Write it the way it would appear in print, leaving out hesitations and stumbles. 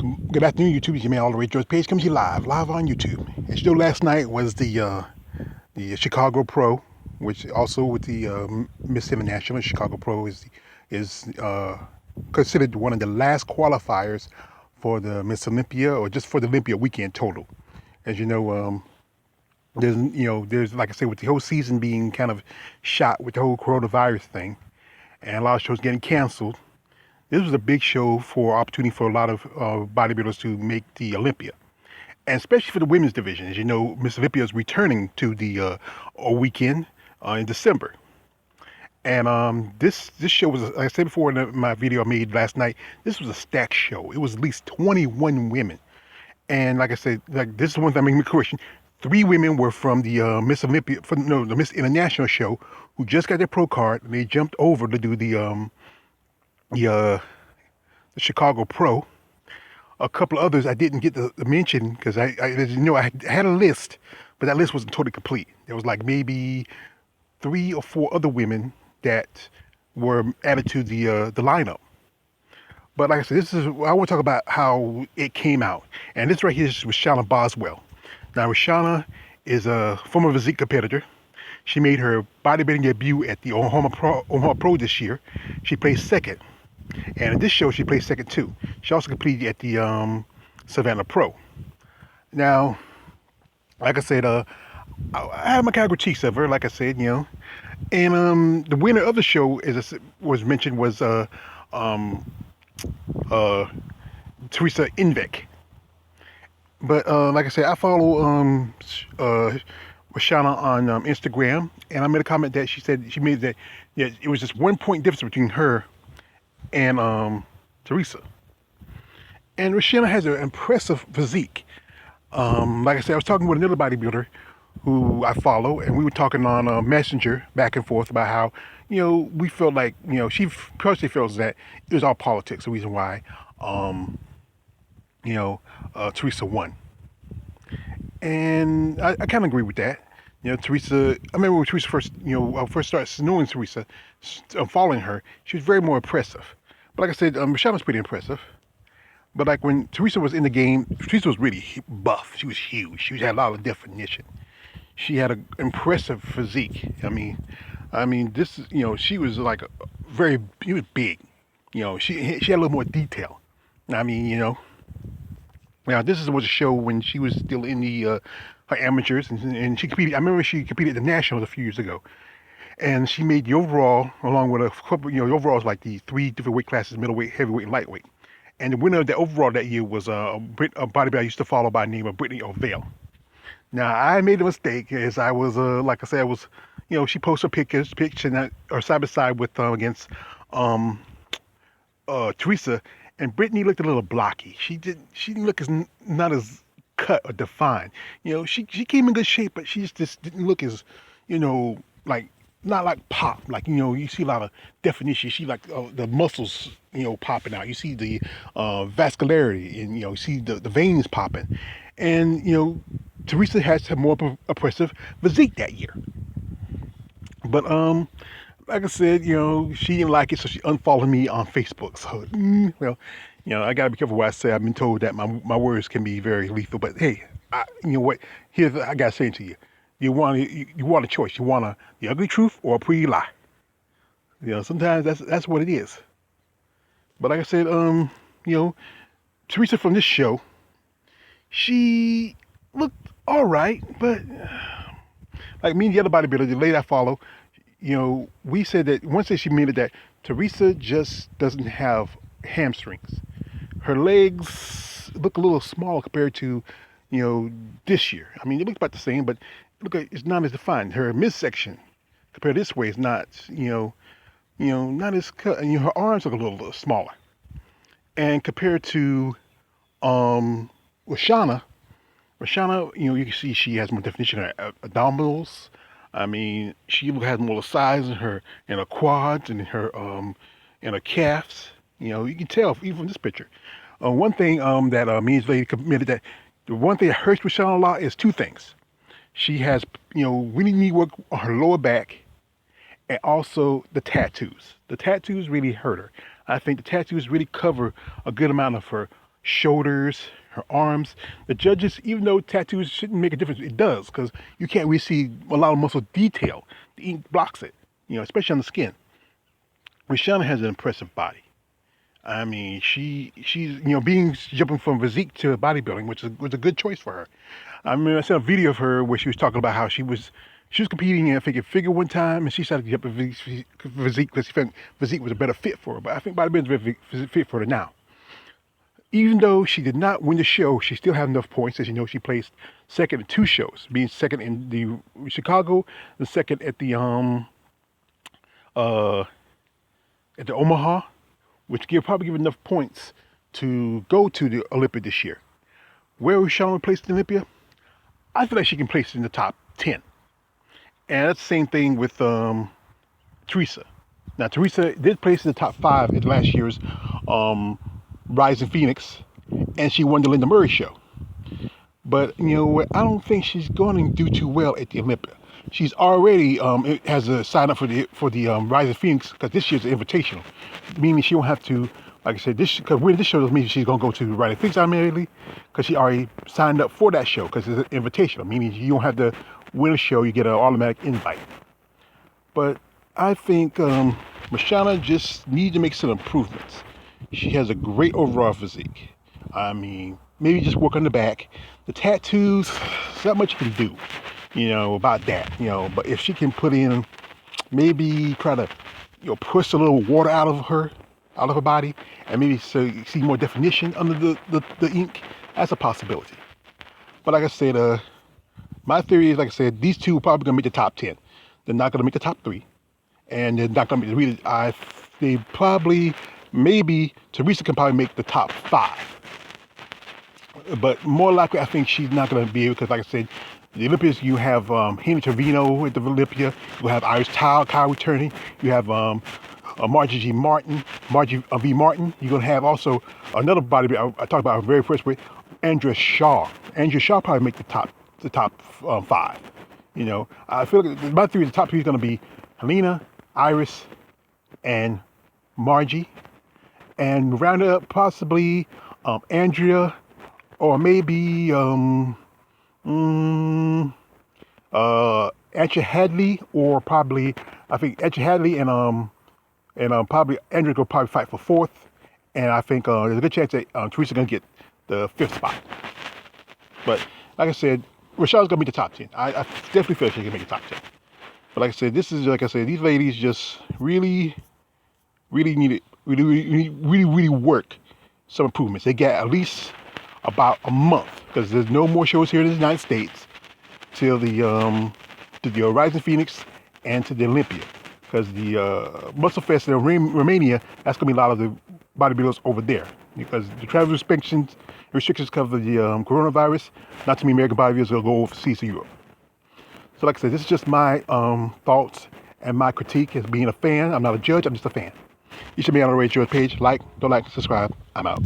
Good afternoon, YouTube. It's your man, all the way. George Page comes to you live on YouTube. As you know, last night was the Chicago Pro, which also with the Miss International. Chicago Pro is considered one of the last qualifiers for the Miss Olympia, or just for the Olympia weekend total. As you know, there's like I said, with the whole season being kind of shot with the whole coronavirus thing, and a lot of shows getting canceled. This was a big show for opportunity for a lot of bodybuilders to make the Olympia, and especially for the women's division. As you know, Miss Olympia is returning to the weekend in December, and this show was, like I said before in my video I made last night, this was a stacked show. It was at least 21 women, and like I said, like this is one thing I'm making a correction. 3 women were from the Miss Olympia, the Miss International show, who just got their pro card, and they jumped over to do the, uh, the Chicago Pro. A couple of others I didn't get to mention because I had a list, but that list wasn't totally complete. There was like maybe 3 or 4 other women that were added to the lineup. But like I said, I want to talk about how it came out. And this right here is Reshanna Boswell. Now, Reshanna is a former physique competitor. She made her bodybuilding debut at the Omaha Pro this year. She placed second. And in this show, she placed second too. She also competed at the Savannah Pro. Now, like I said, I have my kind of critiques of her, like I said, And the winner of the show, as was mentioned, was uh, Teresa Invek. But like I said, I follow Reshanna on Instagram, and I made a comment that she made that it was just 1 point difference between her and Teresa. And Reshanna has an impressive physique. Like I said, I was talking with another bodybuilder who I follow, and we were talking on Messenger back and forth about how, we felt like, she personally feels that it was all politics, the reason why, Teresa won. And I kind of agree with that. Teresa, I remember when Teresa first, I first started knowing Teresa, following her, she was very more impressive. But like I said, Michelle was pretty impressive. But like when Teresa was in the game, Teresa was really buff. She was huge. She had a lot of definition. She had an impressive physique. This is, she was like she was big. She had a little more detail. Now this was a show when she was still in the her amateurs, and she competed. I remember she competed at the nationals a few years ago, and she made the overall, along with a couple. The overall was like the 3 different weight classes: middleweight, heavyweight, and lightweight. And the winner of the overall that year was a bodybuilder I used to follow by the name of Brittany O'Vale. Now I made a mistake as I was, like I said, I was, she posted pics and or side by side with against um, Teresa, and Brittany looked a little blocky. She didn't look not as cut or defined. She came in good shape, but she just didn't look as, like not like pop. Like you see a lot of definition. She like the muscles, popping out. You see the vascularity, and you see the veins popping, and Teresa has a more oppressive physique that year. But like I said, she didn't like it, so she unfollowed me on Facebook. So, well, I gotta be careful what I say. I've been told that my words can be very lethal. But hey, you know what? I gotta say it to you. You want a choice. You want the ugly truth or a pretty lie. Sometimes that's what it is. But like I said, Teresa from this show, she looked all right, but like me and the other bodybuilder, the lady I follow, we said that once she admitted that Teresa just doesn't have hamstrings. Her legs look a little small compared to, this year. I mean, it looks about the same, but look, it's not as defined. Her midsection compared this way is not, not as cut. And her arms look a little smaller. And compared to Reshanna, you can see she has more definition in her abdominals. I mean, she has more size in her quads and in her calves. You can tell even from this picture. One thing that me and this lady committed, that the one thing that hurts Reshanna a lot is 2 things. She has, really need work on her lower back, and also the tattoos. The tattoos really hurt her. I think the tattoos really cover a good amount of her, shoulders, her arms. The judges, even though tattoos shouldn't make a difference, it does because you can't really see a lot of muscle detail. The ink blocks it, especially on the skin. Reshanna has an impressive body. I mean, she's being jumping from physique to bodybuilding, which was a good choice for her. I mean, I saw a video of her where she was talking about how she was competing in figure one time, and she started to jump in physique because she felt physique was a better fit for her. But I think bodybuilding is a better fit for her now. Even though she did not win the show, she still had enough points. As you know, she placed second in 2 shows, being second in the Chicago and second uh, at the Omaha, which probably give enough points to go to the Olympia this year. Where was Shawn placed in Olympia? I feel like she can place in the top 10. And that's the same thing with Teresa. Now, Teresa did place in the top 5 at last year's Rising Phoenix, and she won the Linda Murray show. But you know what? I don't think she's going to do too well at the Olympia. She's already has a sign up for the Rising Phoenix because this year's an invitational, meaning she won't have to, like I said, because winning this show doesn't mean she's going to go to the Rising Phoenix immediately because she already signed up for that show because it's an invitational, meaning you don't have to win a show, you get an automatic invite. But I think Reshanna just needs to make some improvements. She has a great overall physique. I mean, maybe just work on the back. The tattoos, there's not much you can do, about that, But if she can put in, maybe try to, push a little water out of her body, and maybe so you see more definition under the ink, that's a possibility. But like I said, my theory is, like I said, these two are probably gonna make the top 10. They're not gonna make the top 3, and they're not gonna be really. They probably, maybe Teresa can probably make the top 5. But more likely, I think she's not going to be able because, like I said, the Olympians, you have Henry Trevino at the Olympia. You have Iris Kyle returning. You have Margie V. Martin. You're going to have also another bodybuilder I talked about her very first way, Andrea Shaw. Andrea Shaw probably make the top 5. I feel like my theory is the top 3 is going to be Helena, Iris, and Margie, and round up possibly Andrea. Or maybe Andrea Hadley, or probably I think Andrea Hadley and probably Andrea will probably fight for 4th, and I think there's a good chance that Teresa's gonna get the 5th spot. But like I said, Rochelle's gonna be the top 10. I definitely feel she can make the top 10. But like I said, these ladies just really need it, really work some improvements. They got at least about a month because there's no more shows here in the United States till the Rising Phoenix and to the Olympia, because the Muscle Fest in Romania, that's gonna be a lot of the bodybuilders over there because the travel restrictions cover the coronavirus. Not too many American bodybuilders will go overseas to Europe. So like I said, this is just my thoughts and my critique as being a fan. I'm not a judge, I'm just a fan. You should be on the Rate Yours page. Don't like, subscribe. I'm out.